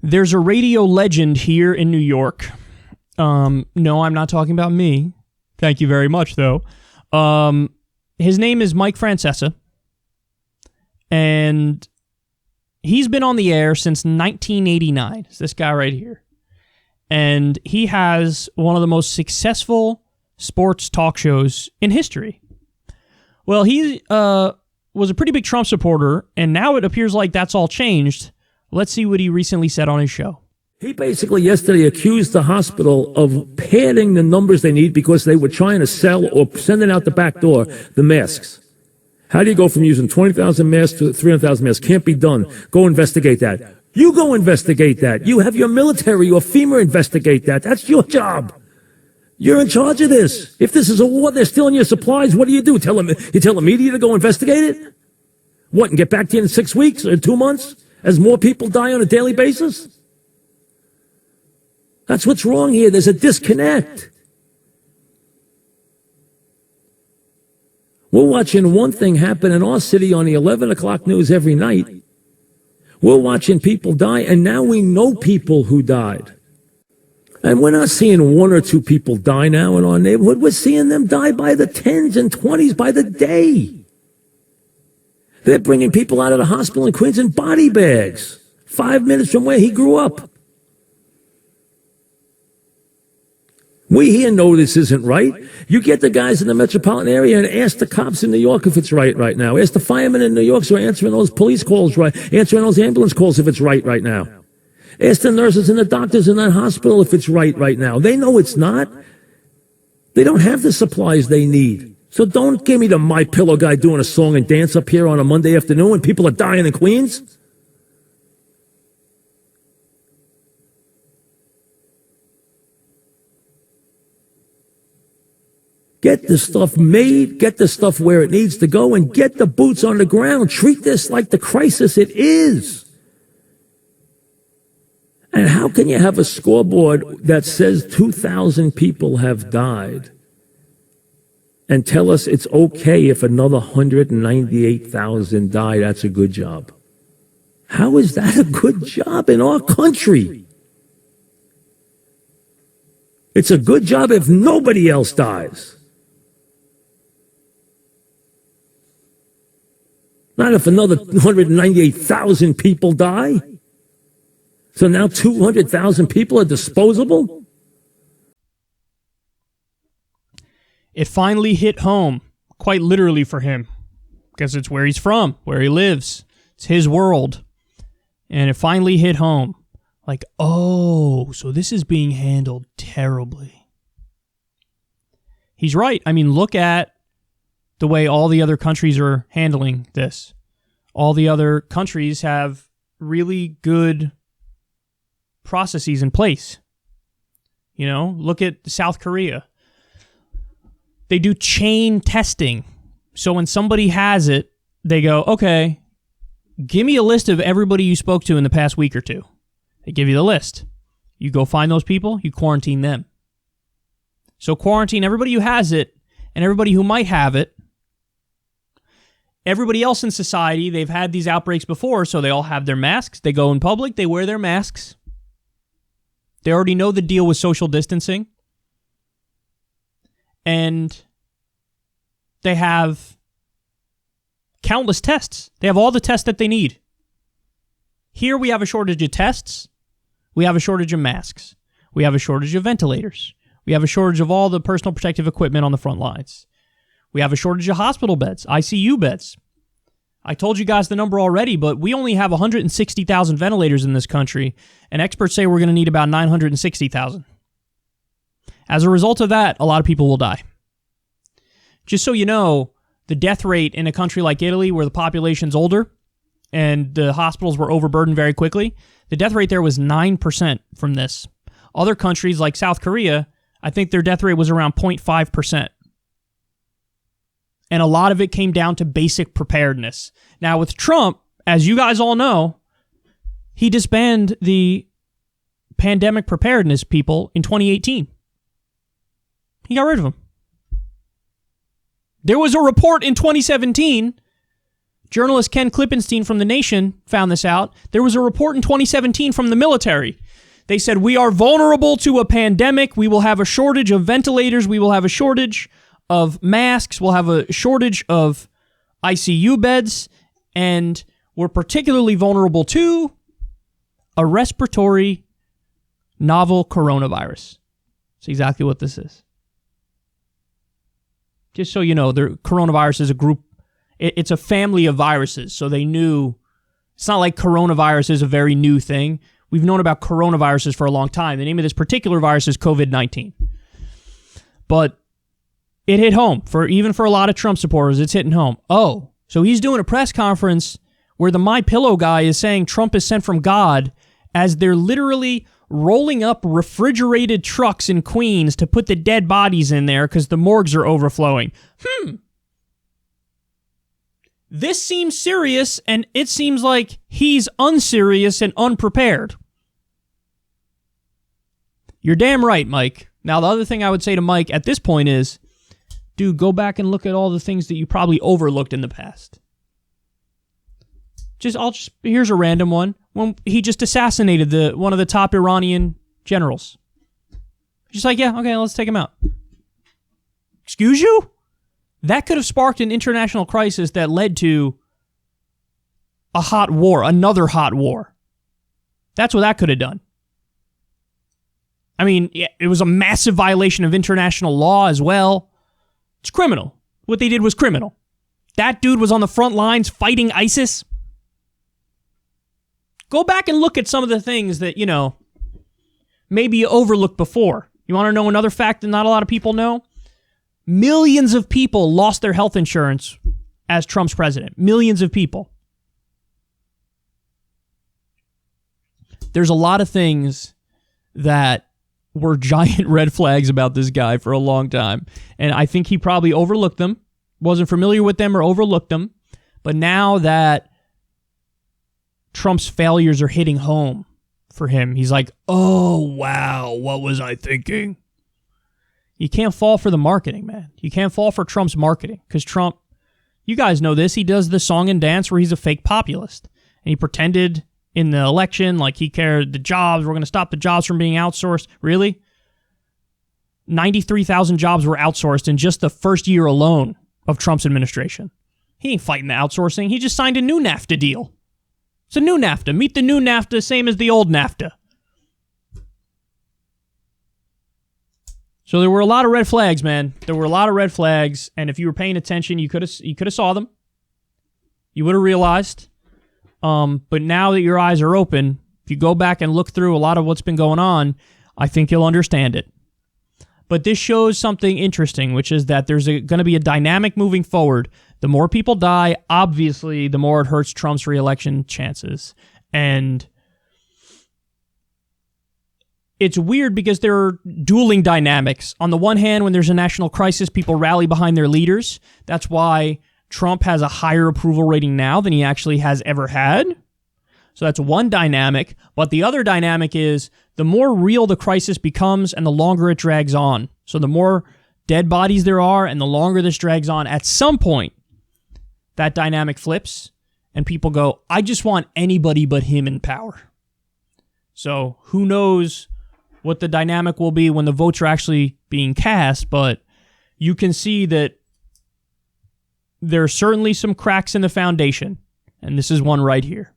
There's a radio legend here in New York. No, I'm not talking about me. Thank you very much, though. His name is Mike Francesa, and he's been on the air since 1989. It's this guy right here. And he has one of the most successful sports talk shows in history. Well, he was a pretty big Trump supporter, and now it appears like that's all changed. Let's see what he recently said on his show. He basically yesterday accused the hospital of padding the numbers they need because they were trying to sell or sending out the back door the masks. How do you go from using 20,000 masks to 300,000 masks? Can't be done. Go investigate that. You go investigate that. You have your military or FEMA investigate that. That's your job. You're in charge of this. If this is a war, they're stealing your supplies, what do? You tell the media to go investigate it? What, and get back to you in 6 weeks or 2 months as more people die on a daily basis? That's what's wrong here. There's a disconnect. We're watching one thing happen in our city on the 11 o'clock news every night. We're watching people die, and now we know people who died. And we're not seeing 1 or 2 people die now in our neighborhood. We're seeing them die by the 10s and 20s by the day. They're bringing people out of the hospital in Queens in body bags, 5 minutes from where he grew up. We here know this isn't right. You get the guys in the metropolitan area and ask the cops in New York if it's right now. Ask the firemen in New York who are answering those police calls answering those ambulance calls if it's right now. Ask the nurses and the doctors in that hospital if it's right now. They know it's not. They don't have the supplies they need. So don't give me the My Pillow guy doing a song and dance up here on a Monday afternoon when people are dying in Queens. Get the stuff made, get the stuff where it needs to go, and get the boots on the ground. Treat this like the crisis it is. And how can you have a scoreboard that says 2,000 people have died and tell us it's okay if another 198,000 die? That's a good job. How is that a good job in our country? It's a good job if nobody else dies. Not if another 198,000 people die. So now 200,000 people are disposable? It finally hit home, quite literally for him, because it's where he's from, where he lives. It's his world. And it finally hit home. Like, oh, so this is being handled terribly. He's right. I mean, look at the way all the other countries are handling this. All the other countries have really good processes in place. You know, look at South Korea. They do chain testing. So when somebody has it, they go, okay, give me a list of everybody you spoke to in the past week or two. They give you the list. You go find those people, you quarantine them. So quarantine everybody who has it and everybody who might have it. Everybody else in society, they've had these outbreaks before, so they all have their masks. They go in public, they wear their masks. They already know the deal with social distancing. And they have countless tests. They have all the tests that they need. Here we have a shortage of tests. We have a shortage of masks. We have a shortage of ventilators. We have a shortage of all the personal protective equipment on the front lines. We have a shortage of hospital beds, ICU beds. I told you guys the number already, but we only have 160,000 ventilators in this country, and experts say we're going to need about 960,000. As a result of that, a lot of people will die. Just so you know, the death rate in a country like Italy, where the population's older and the hospitals were overburdened very quickly, the death rate there was 9% from this. Other countries like South Korea, I think their death rate was around 0.5%. And a lot of it came down to basic preparedness. Now with Trump, as you guys all know, he disbanded the pandemic preparedness people in 2018. He got rid of them. There was a report in 2017 Journalist Ken Klippenstein from The Nation found this out. There was a report in 2017 from the military. They said, we are vulnerable to a pandemic. We will have a shortage of ventilators. We will have a shortage of masks. We'll have a shortage of ICU beds. And we're particularly vulnerable to a respiratory novel coronavirus. That's exactly what this is. Just so you know, the coronavirus is a group. It's a family of viruses. So they knew it's not like coronavirus is a very new thing. We've known about coronaviruses for a long time. The name of this particular virus is COVID-19. But it hit home. Even for a lot of Trump supporters, it's hitting home. Oh, so he's doing a press conference where the MyPillow guy is saying Trump is sent from God as they're literally rolling up refrigerated trucks in Queens to put the dead bodies in there because the morgues are overflowing. This seems serious, and it seems like he's unserious and unprepared. You're damn right, Mike. Now, the other thing I would say to Mike at this point is, dude, go back and look at all the things that you probably overlooked in the past. Here's a random one. When he just assassinated one of the top Iranian generals. Just like, yeah, okay, let's take him out. Excuse you? That could have sparked an international crisis that led to a hot war, another hot war. That's what that could have done. I mean, it was a massive violation of international law as well. It's criminal. What they did was criminal. That dude was on the front lines fighting ISIS. Go back and look at some of the things that, maybe you overlooked before. You want to know another fact that not a lot of people know? Millions of people lost their health insurance as Trump's president. Millions of people. There's a lot of things that were giant red flags about this guy for a long time. And I think he probably overlooked them, wasn't familiar with them or overlooked them. But now that Trump's failures are hitting home for him, he's like, oh, wow, what was I thinking? You can't fall for the marketing, man. You can't fall for Trump's marketing because Trump, you guys know this, he does the song and dance where he's a fake populist. And he pretended in the election like he cared the jobs, we're going to stop the jobs from being outsourced. Really? 93,000 jobs were outsourced in just the first year alone of Trump's administration. He ain't fighting the outsourcing. He just signed a new NAFTA deal. It's a new NAFTA. Meet the new NAFTA, same as the old NAFTA. So there were a lot of red flags, man. There were a lot of red flags, and if you were paying attention, you could have saw them. You would have realized. But now that your eyes are open, if you go back and look through a lot of what's been going on, I think you'll understand it. But this shows something interesting, which is that there's going to be a dynamic moving forward. The more people die, obviously, the more it hurts Trump's re-election chances. And it's weird because there are dueling dynamics. On the one hand, when there's a national crisis, people rally behind their leaders. That's why Trump has a higher approval rating now than he actually has ever had. So that's one dynamic. But the other dynamic is the more real the crisis becomes and the longer it drags on. So the more dead bodies there are and the longer this drags on, at some point, that dynamic flips and people go, I just want anybody but him in power. So who knows what the dynamic will be when the votes are actually being cast, but you can see that there are certainly some cracks in the foundation, and this is one right here.